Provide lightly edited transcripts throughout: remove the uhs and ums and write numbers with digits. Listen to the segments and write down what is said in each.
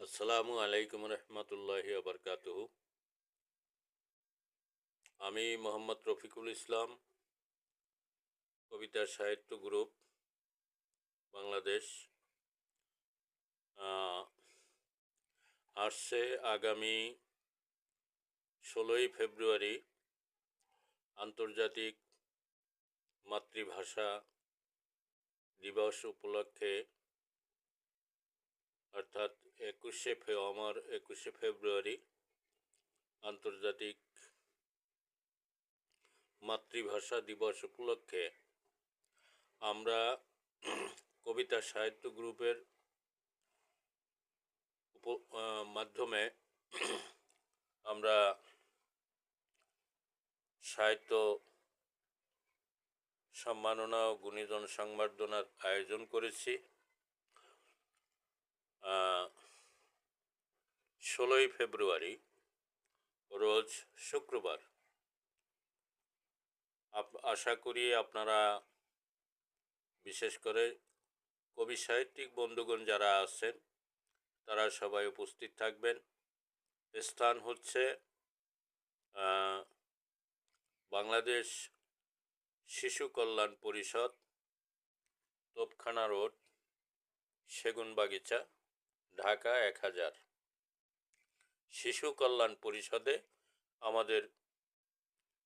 আসসালামু আলাইকুম রহমতুল্লাহি আবরকাতুহু। আমি মোহাম্মদ রফিকুল ইসলাম, কবিতা সাহিত্য গ্রুপ বাংলাদেশ। আসছে আগামী 16ই ফেব্রুয়ারি আন্তর্জাতিক মাতৃভাষা দিবস উপলক্ষে, অর্থাৎ 21শে ফেব্রুয়ারি আন্তর্জাতিক মাতৃভাষা দিবস উপলক্ষে আমরা কবিতা সাহিত্য গ্রুপের মাধ্যমে আমরা সাহিত্য সম্মাননা ও গুণীজন সংবর্ধনার আয়োজন করেছি। 16ই ফেব্রুয়ারি রোজ শুক্রবার। আশা করি আপনারা, বিশেষ করে কবি সাহিত্যিক বন্ধুগণ যারা আছেন, তারা সবাই উপস্থিত থাকবেন। স্থান হচ্ছে বাংলাদেশ শিশু কল্যাণ পরিষদ, তোপখানা রোড, সেগুনবাগিচা, ঢাকা 1000। শিশু কল্যাণ পরিষদে আমাদের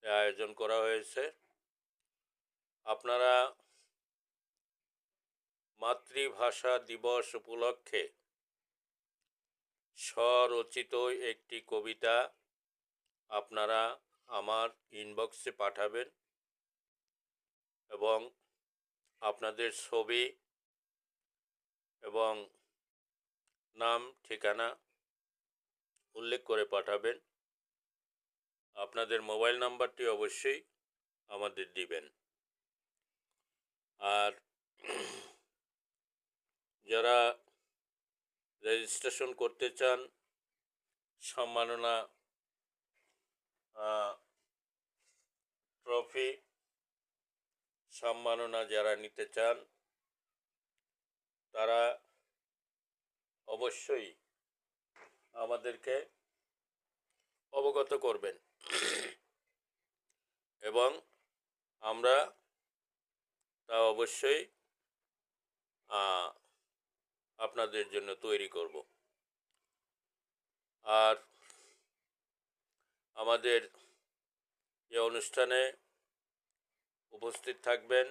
আয়োজন করা হয়েছে। আপনারা মাতৃভাষা দিবস উপলক্ষে স্বরচিত একটি কবিতা আপনারা আমার ইনবক্সে পাঠাবেন এবং আপনাদের ছবি এবং নাম ঠিকানা উল্লেখ করে পাঠাবেন। আপনাদের মোবাইল নাম্বারটি অবশ্যই আমাদের দিবেন। আর যারা রেজিস্ট্রেশন করতে চান, সম্মাননা ট্রফি সম্মাননা যারা নিতে চান, তারা অবশ্যই আমাদেরকে অবগত করবেন এবং আমরা তা অবশ্যই আপনাদের জন্য তৈরি করব। আর আমাদের এই অনুষ্ঠানে উপস্থিত থাকবেন